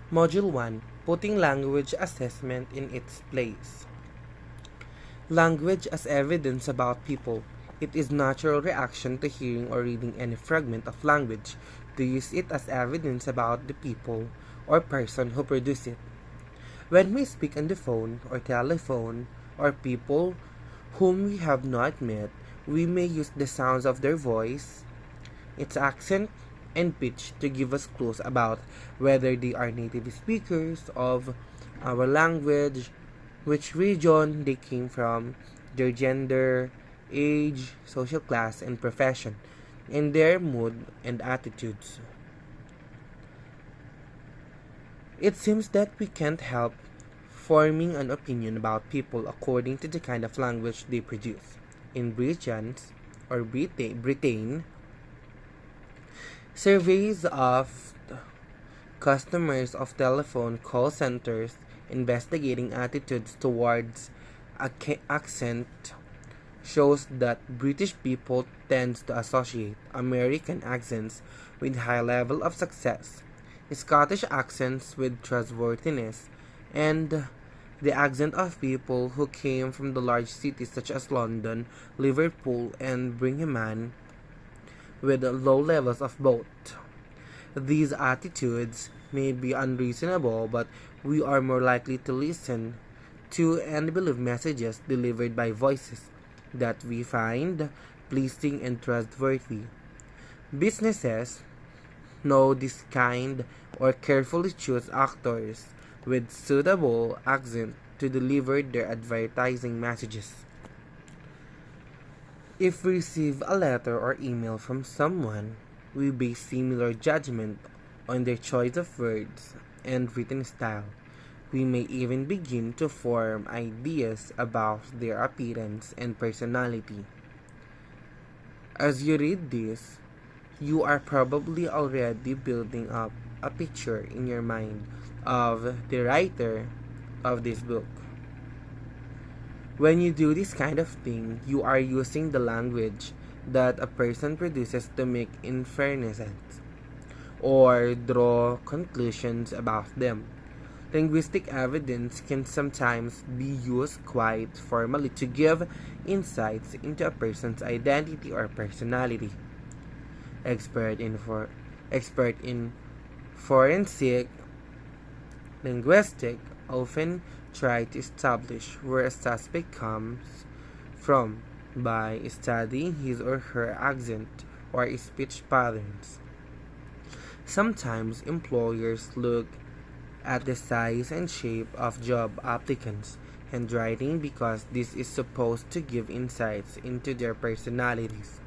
Module 1, Putting Language Assessment in its Place. Language as evidence about people. It is natural reaction to hearing or reading any fragment of language to use it as evidence about the people or person who produce it. When we speak on the phone or telephone or people whom we have not met, we may use the sounds of their voice, its accent, and pitch to give us clues about whether they are native speakers of our language, which region they came from, their gender, age, social class, and profession, and their mood and attitudes. It seems that we can't help forming an opinion about people according to the kind of language they produce. In Britain, surveys of customers of telephone call centers investigating attitudes towards accent shows that British people tend to associate American accents with high level of success, Scottish accents with trustworthiness, and the accent of people who came from the large cities such as London, Liverpool, and Birmingham with low levels of both. These attitudes may be unreasonable, but we are more likely to listen to and believe messages delivered by voices that we find pleasing and trustworthy. Businesses know this kind or carefully choose actors with suitable accent to deliver their advertising messages. If we receive a letter or email from someone, we base similar judgment on their choice of words and written style. We may even begin to form ideas about their appearance and personality. As you read this, you are probably already building up a picture in your mind of the writer of this book. When you do this kind of thing, you are using the language that a person produces to make inferences or draw conclusions about them. Linguistic evidence can sometimes be used quite formally to give insights into a person's identity or personality. Expert in, for, expert in forensic linguistics often try to establish where a suspect comes from by studying his or her accent or speech patterns. Sometimes employers look at the size and shape of job applicants' handwriting because this is supposed to give insights into their personalities.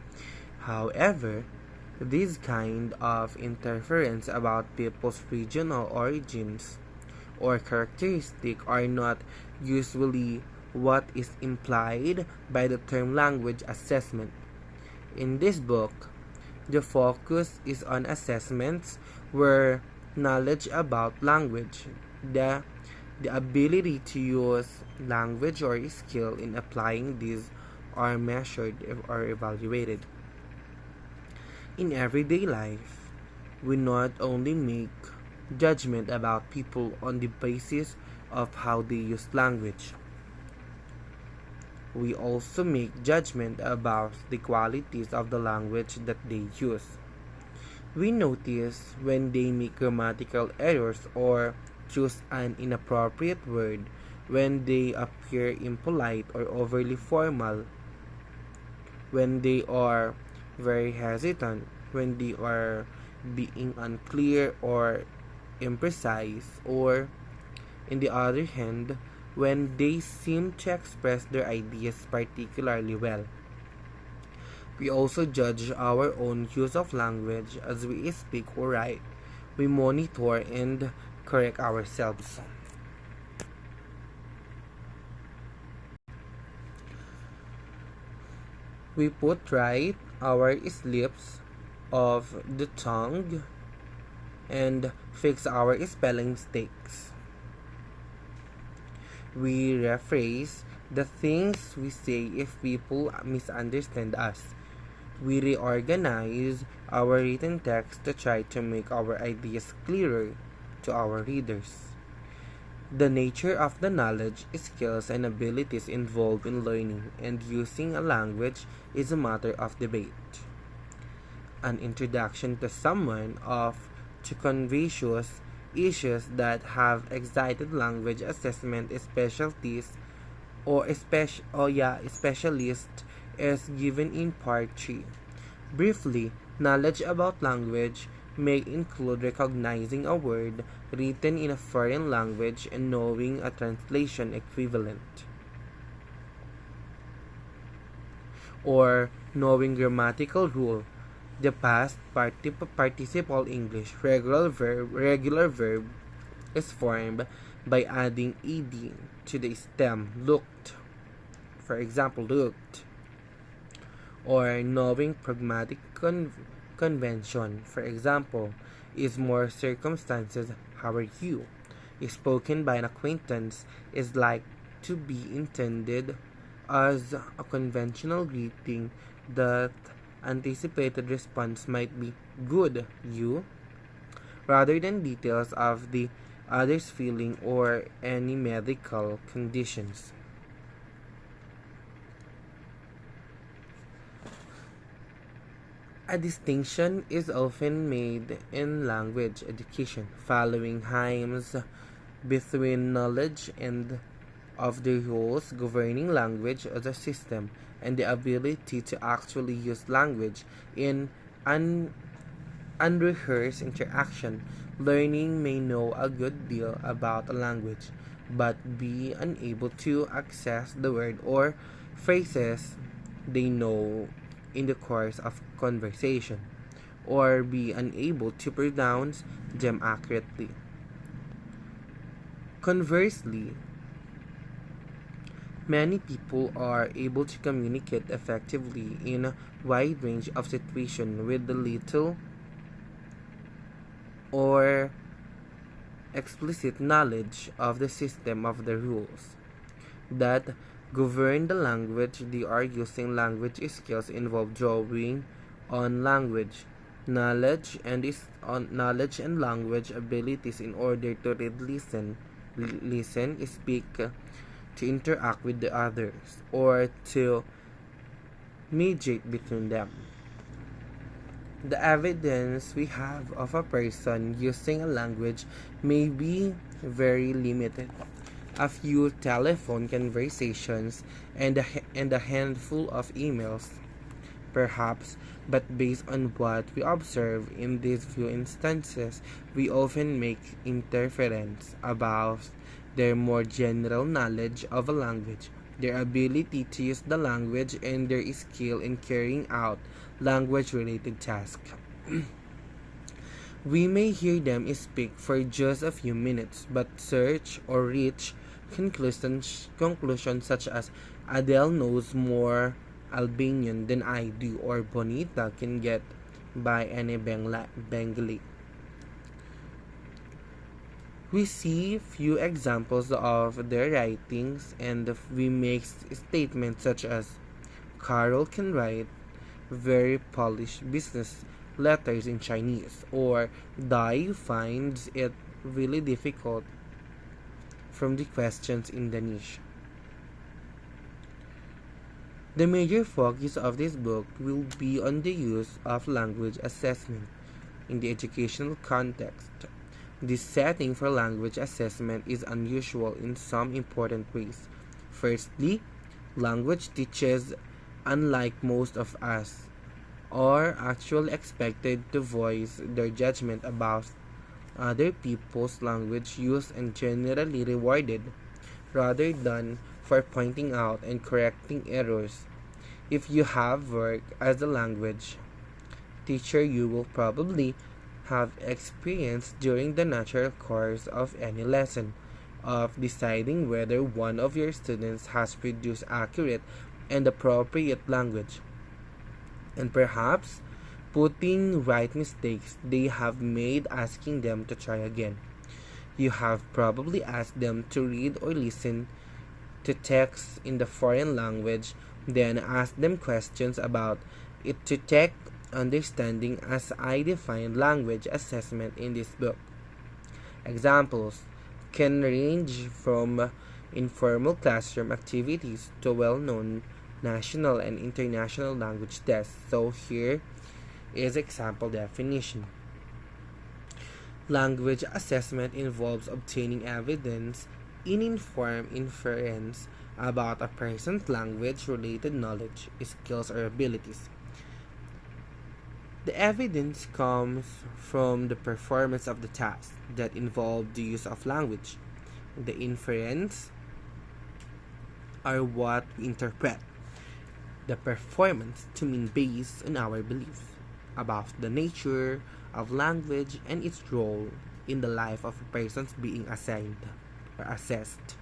However, this kind of interference about people's regional origins or characteristics are not usually what is implied by the term language assessment. In this book, the focus is on assessments where knowledge about language, the, the ability to use language or skill in applying these are measured or evaluated. In everyday life, we not only make judgment about people on the basis of how they use language, we also make judgment about the qualities of the language that they use. We notice when they make grammatical errors or choose an inappropriate word, when they appear impolite or overly formal, when they are very hesitant, when they are being unclear or imprecise, or, in the other hand, when they seem to express their ideas particularly well. We also judge our own use of language as we speak or write. We monitor and correct ourselves. We put right our slips of the tongue and fix our spelling mistakes. We rephrase the things we say if people misunderstand us. We reorganize our written text to try to make our ideas clearer. to our readers. The nature of the knowledge, skills, and abilities involved in learning and using a language is a matter of debate. An introduction to someone of to conspicuous issues that have excited language assessment specialties specialist is given in part 3. Briefly, knowledge about language may include recognizing a word written in a foreign language and knowing a translation equivalent, or knowing grammatical rule. The past participle English regular verb is formed by adding ed to the stem looked. For example, looked. Or knowing pragmatic convention. For example, is more circumstances, how are you? Is spoken by an acquaintance is like to be intended as a conventional greeting that anticipated response might be good, you, rather than details of the other's feeling or any medical conditions. A distinction is often made in language education following Himes between knowledge and of the rules governing language as a system and the ability to actually use language in unrehearsed interaction. Learning may know a good deal about a language, but be unable to access the word or phrases they know in the course of conversation, or be unable to pronounce them accurately. Conversely, many people are able to communicate effectively in a wide range of situations with little or explicit knowledge of the system of the rules that govern the language they are using. Language skills involve drawing on language knowledge and language abilities in order to read, listen, speak, to interact with the others, or to mediate between them. The evidence we have of a person using a language may be very limited. A few telephone conversations and a handful of emails, perhaps, but based on what we observe in these few instances, we often make inference about their more general knowledge of a language, their ability to use the language, and their skill in carrying out language-related tasks. We may hear them speak for just a few minutes, but search or reach conclusions such as Adele knows more Albanian than I do, or Bonita can get by any Bengali. We see few examples of their writings, and we make statements such as Carol can write very polished business letters in Chinese, or Dai finds it really difficult from the questions in Danish. The major focus of this book will be on the use of language assessment in the educational context. This setting for language assessment is unusual in some important ways. Firstly, language teachers, unlike most of us, are actually expected to voice their judgment about other people's language use and generally rewarded, rather than for pointing out and correcting errors. If you have worked as a language teacher, you will probably have experience during the natural course of any lesson of deciding whether one of your students has produced accurate and appropriate language, and perhaps putting right mistakes they have made, asking them to try again. You have probably asked them to read or listen to text in the foreign language, then ask them questions about it to check understanding, as I define language assessment in this book. Examples can range from informal classroom activities to well-known national and international language tests. So here is example definition. Language assessment involves obtaining evidence in informed inference about a person's language-related knowledge, skills, or abilities. The evidence comes from the performance of the task that involve the use of language. The inference are what we interpret the performance to mean based on our beliefs about the nature of language and its role in the life of a person being assigned or assessed.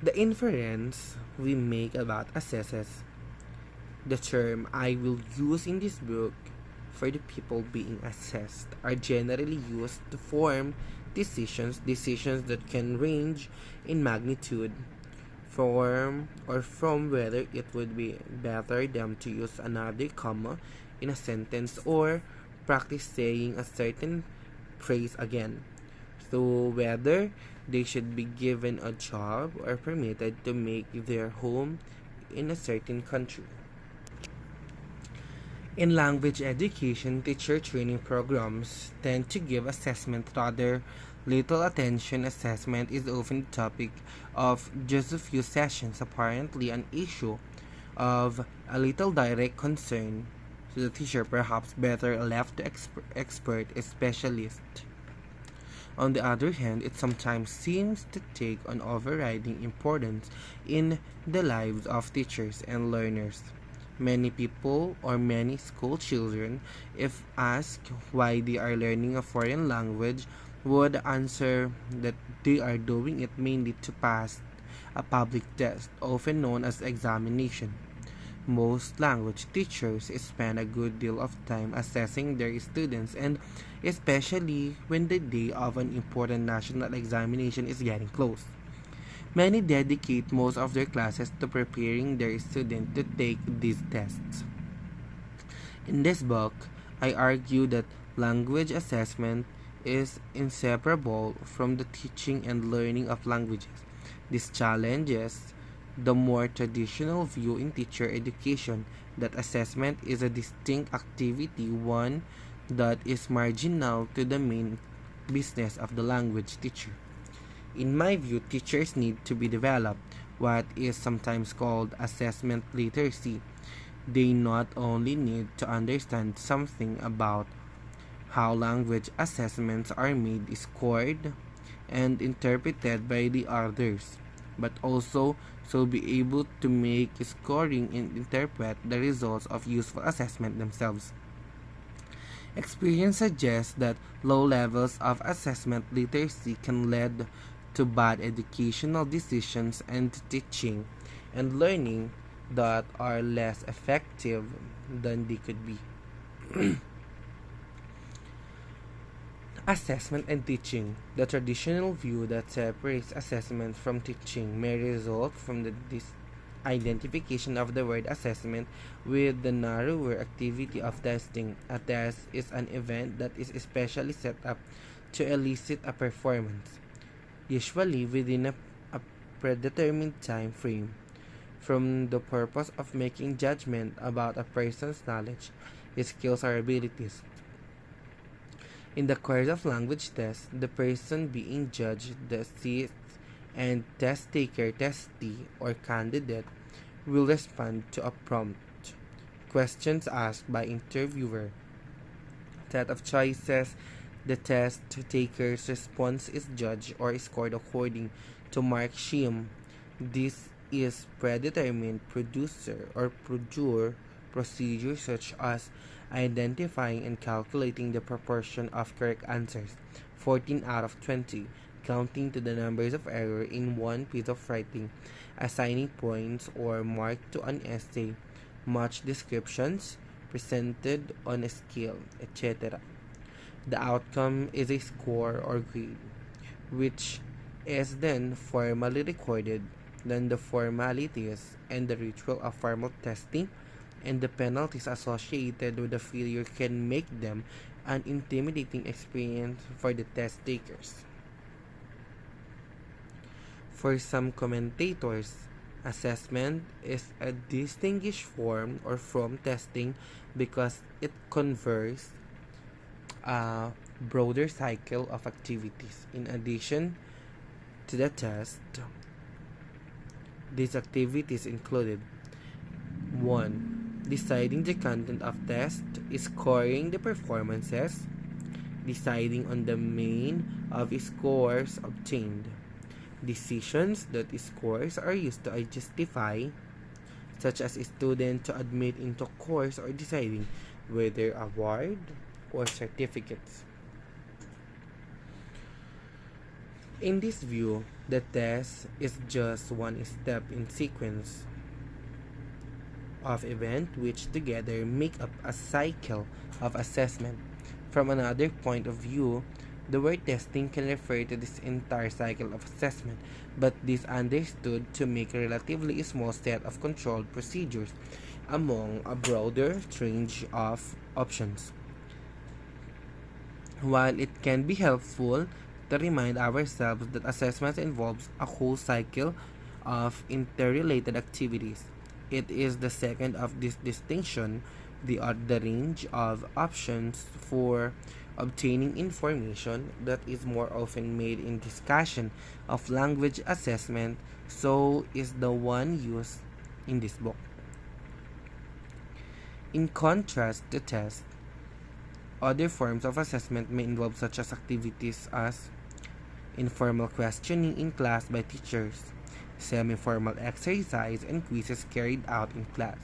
The inference we make about assesses the term I will use in this book for the people being assessed are generally used to form decisions that can range in magnitude from whether it would be better them to use another comma in a sentence or practice saying a certain phrase again, so whether they should be given a job or permitted to make their home in a certain country. In language education, teacher training programs tend to give assessment rather little attention. Assessment is often the topic of just a few sessions, apparently an issue of a little direct concern to the teacher, perhaps better left to expert specialist. On the other hand, it sometimes seems to take an overriding importance in the lives of teachers and learners. Many people or many school children, if asked why they are learning a foreign language, would answer that they are doing it mainly to pass a public test, often known as examination. Most language teachers spend a good deal of time assessing their students, and especially when the day of an important national examination is getting close. Many dedicate most of their classes to preparing their students to take these tests. In this book, I argue that language assessment is inseparable from the teaching and learning of languages. This challenges the more traditional view in teacher education that assessment is a distinct activity, one that is marginal to the main business of the language teacher. In my view, teachers need to be developed what is sometimes called assessment literacy. They not only need to understand something about how language assessments are made, scored, and interpreted by the others, but also be able to make scoring and interpret the results of useful assessment themselves. Experience suggests that low levels of assessment literacy can lead to bad educational decisions and teaching and learning that are less effective than they could be. Assessment and teaching. The traditional view that separates assessment from teaching may result from the identification of the word assessment with the narrower activity of testing. A test is an event that is especially set up to elicit a performance, usually within a predetermined time frame, from the purpose of making judgment about a person's knowledge, skills, or abilities. In the course of language test, the person being judged, the assist and test taker, testee, or candidate will respond to a prompt. Questions asked by interviewer. Set of choices. The test taker's response is judged or scored according to mark scheme. This is predetermined procedure such as identifying and calculating the proportion of correct answers, 14 out of 20, counting to the numbers of error in one piece of writing, assigning points or mark to an essay, much descriptions presented on a scale, etc. The outcome is a score or grade, which is then formally recorded. Then the formalities and the ritual of formal testing and the penalties associated with the failure can make them an intimidating experience for the test takers. For some commentators, assessment is a distinguished form or from testing because it covers a broader cycle of activities. In addition to the test, these activities included 1. Deciding the content of test, scoring the performances, deciding on the mean of scores obtained, decisions that scores are used to justify, such as a student to admit into course or deciding whether award or certificates. In this view, the test is just one step in sequence of events which together make up a cycle of assessment. From another point of view, the word testing can refer to this entire cycle of assessment, but this understood to make a relatively small set of controlled procedures among a broader range of options. While it can be helpful to remind ourselves that assessment involves a whole cycle of interrelated activities, it is the second of this distinction, the range of options for obtaining information, that is more often made in discussion of language assessment, so is the one used in this book. In contrast to tests, other forms of assessment may involve such as activities as informal questioning in class by teachers, semi-formal exercise and quizzes carried out in class,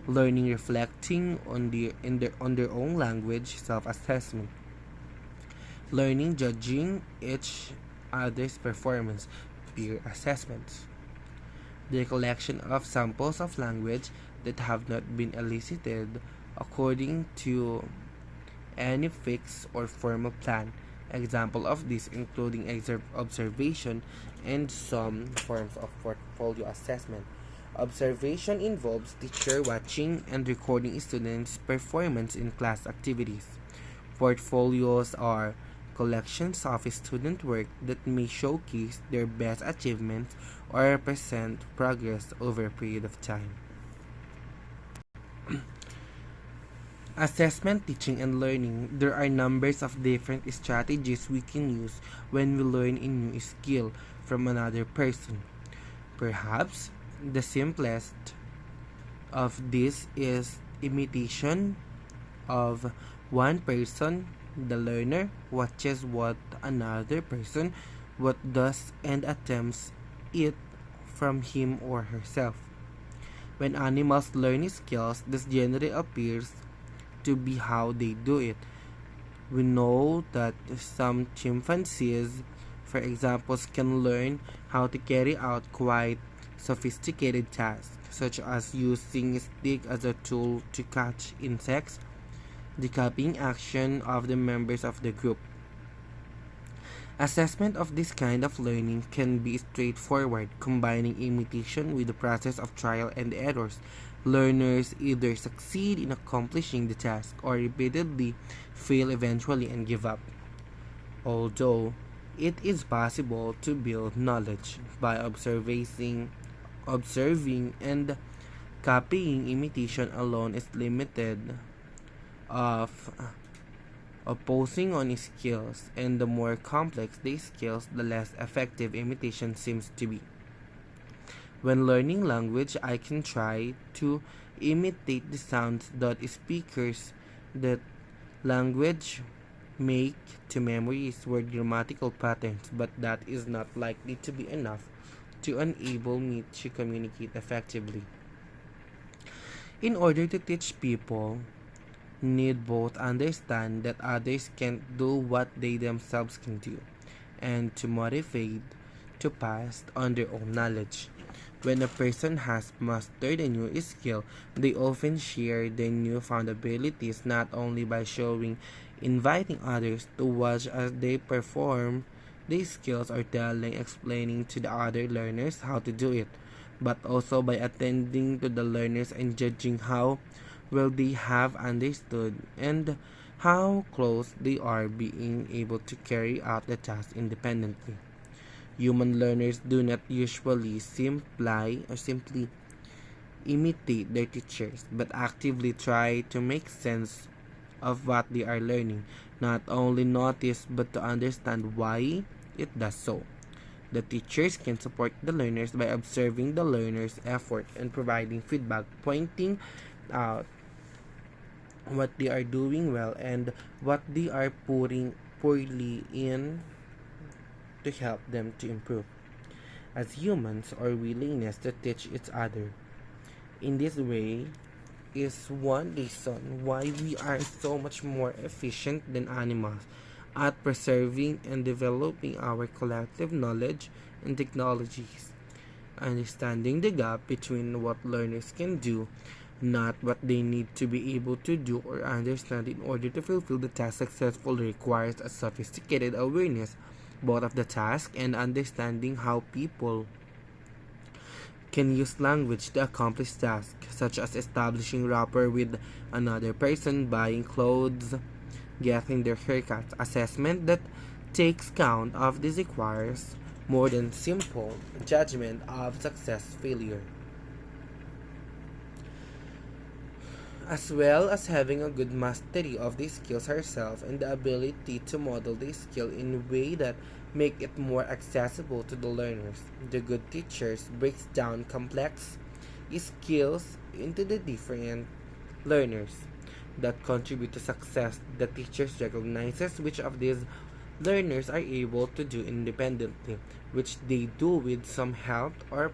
learning reflecting on their own language, self-assessment, learning judging each other's performance, peer assessments, the collection of samples of language that have not been elicited according to any fixed or formal plan. Example of this including observation and some forms of portfolio assessment. Observation involves teacher watching and recording students' performance in class activities. Portfolios are collections of student work that may showcase their best achievements or represent progress over a period of time. Assessment, teaching, and learning. There are numbers of different strategies we can use when we learn a new skill from another person. Perhaps the simplest of this is imitation of one person. The learner watches what another person what does and attempts it from him or herself. When animals learn skills, this generally appears to be how they do it. We know that some chimpanzees, for example, can learn how to carry out quite sophisticated tasks, such as using a stick as a tool to catch insects, the copying action of the members of the group. Assessment of this kind of learning can be straightforward, combining imitation with the process of trial and errors. Learners either succeed in accomplishing the task or repeatedly fail eventually and give up. Although it is possible to build knowledge by observing and copying, imitation alone is limited of opposing on skills, and the more complex the skills, the less effective imitation seems to be. When learning language, I can try to imitate the sounds that speakers that language make to memorize word grammatical patterns, but that is not likely to be enough to enable me to communicate effectively. In order to teach, people need both understand that others can't do what they themselves can do, and to motivate to pass on their own knowledge. When a person has mastered a new skill, they often share their newfound abilities not only by inviting others to watch as they perform these skills or explaining to the other learners how to do it, but also by attending to the learners and judging how well they have understood and how close they are being able to carry out the task independently. Human learners do not usually simply imitate their teachers, but actively try to make sense of what they are learning, not only notice but to understand why it does so. The teachers can support the learners by observing the learner's effort and providing feedback, pointing out what they are doing well and what they are putting poorly in to help them to improve. As humans, our willingness to teach each other in this way is one reason why we are so much more efficient than animals at preserving and developing our collective knowledge and technologies. Understanding the gap between what learners can do, not what they need to be able to do or understand in order to fulfill the task successfully, requires a sophisticated awareness both of the task and understanding how people can use language to accomplish tasks, such as establishing rapport with another person, buying clothes, getting their haircuts. Assessment that takes count of this requires more than simple judgment of success failure, as well as having a good mastery of the skills herself and the ability to model the skill in a way that make it more accessible to the learners. The good teachers breaks down complex skills into the different learners that contribute to success. The teachers recognizes which of these learners are able to do independently, which they do with some help or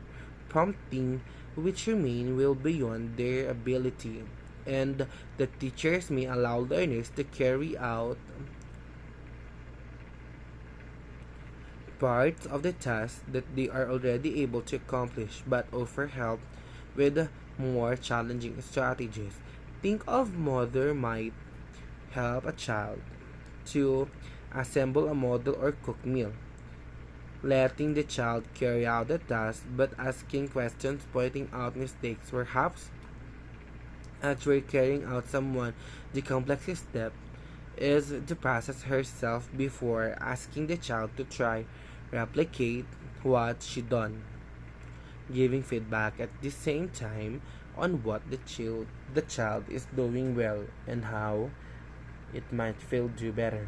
prompting, which remain well beyond their ability, and the teachers may allow learners to carry out parts of the task that they are already able to accomplish but offer help with more challenging strategies. Think of mother might help a child to assemble a model or cook meal, letting the child carry out the task but asking questions, pointing out mistakes, perhaps actually carrying out someone. The complex step is the process herself before asking the child to try replicate what she done, giving feedback at the same time on what the child is doing well and how it might feel do better.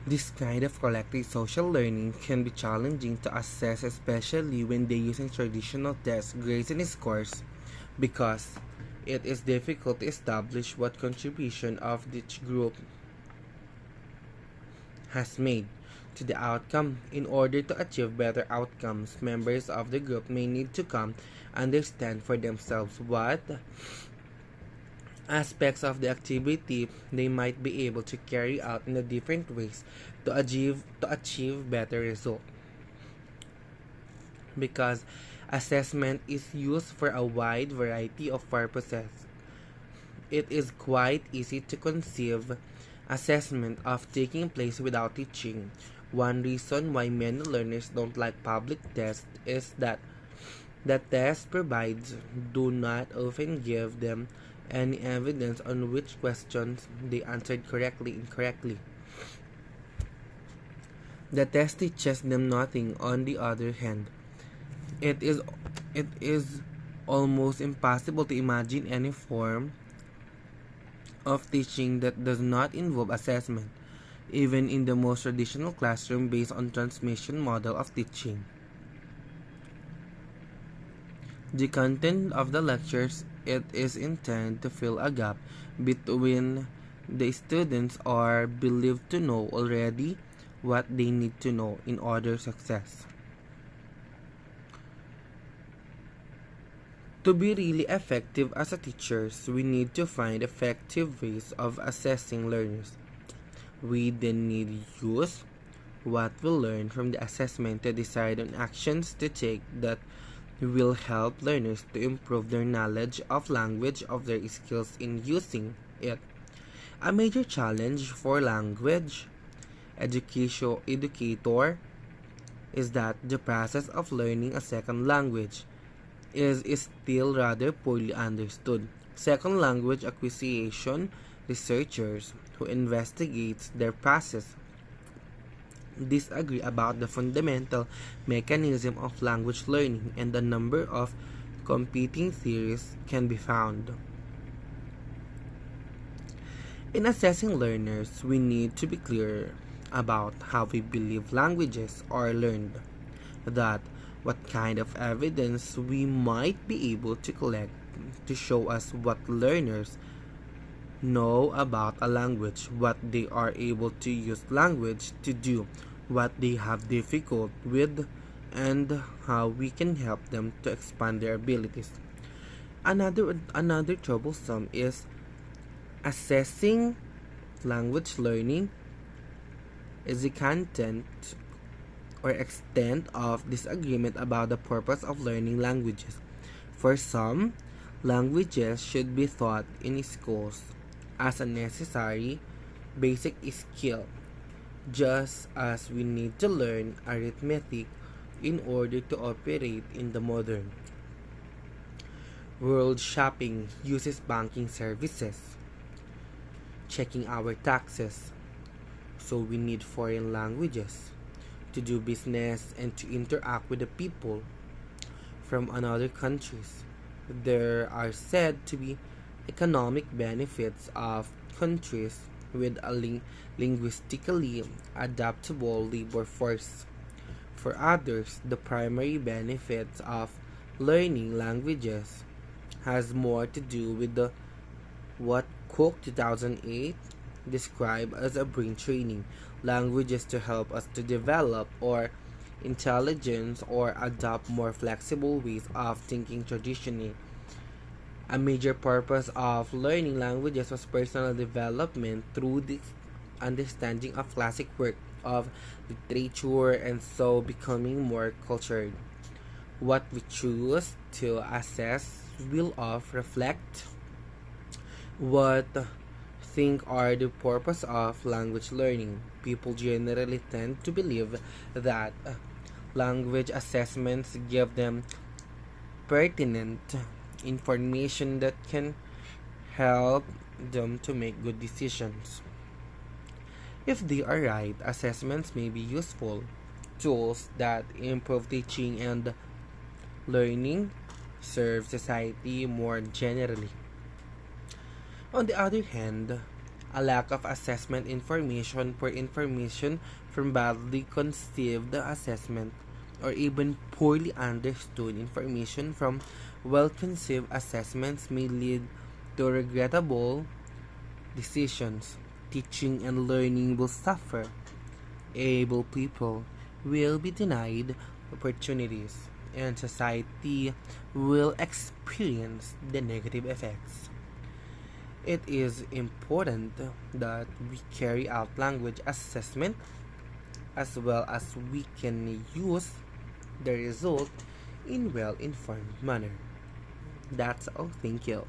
This kind of collective social learning can be challenging to assess, especially when they're using traditional tests, grades, and scores, because it is difficult to establish what contribution of each group has made to the outcome. In order to achieve better outcomes, members of the group may need to come understand for themselves what aspects of the activity they might be able to carry out in the different ways to achieve better result. Because assessment is used for a wide variety of purposes, it is quite easy to conceive assessment of taking place without teaching. One reason why many learners don't like public tests is that the test provides do not often give them any evidence on which questions they answered correctly incorrectly. The test teaches them nothing. On the other hand, it is it is almost impossible to imagine any form of teaching that does not involve assessment, even in the most traditional classroom based on transmission model of teaching. The content of the lectures it is intended to fill a gap between the students are believed to know already what they need to know in order success. To be really effective as a teachers, we need to find effective ways of assessing learners. We then need to use what we learn from the assessment to decide on actions to take that will help learners to improve their knowledge of language of their skills in using it. A major challenge for language educator is that the process of learning a second language is still rather poorly understood. Second language acquisition researchers who investigate their process disagree about the fundamental mechanism of language learning, and a number of competing theories can be found. In assessing learners, we need to be clear about how we believe languages are learned, that what kind of evidence we might be able to collect to show us what learners know about a language, what they are able to use language to do, what they have difficult with, and how we can help them to expand their abilities. Another troublesome is assessing language learning is the content or extent of disagreement about the purpose of learning languages. For some, languages should be taught in schools as a necessary basic skill, just as we need to learn arithmetic in order to operate in the modern world. Shopping uses banking services, checking our taxes, so we need foreign languages to do business and to interact with the people from another countries. There are said to be economic benefits of countries with a linguistically adaptable labor force. For others, the primary benefits of learning languages has more to do with what Cook 2008 described as a brain training languages to help us to develop our intelligence or adopt more flexible ways of thinking traditionally. A major purpose of learning languages was personal development through the understanding of classic work of literature and so becoming more cultured. What we choose to assess will of reflect what think are the purpose of language learning. People generally tend to believe that language assessments give them pertinent information that can help them to make good decisions. If they are right, assessments may be useful tools that improve teaching and learning, serve society more generally. On the other hand, a lack of assessment information for information from badly conceived assessment or even poorly understood information from well-conceived assessments may lead to regrettable decisions. Teaching and learning will suffer. Able people will be denied opportunities, and society will experience the negative effects. It is important that we carry out language assessment as well as we can use the result in well-informed manner. That's all. Thank you.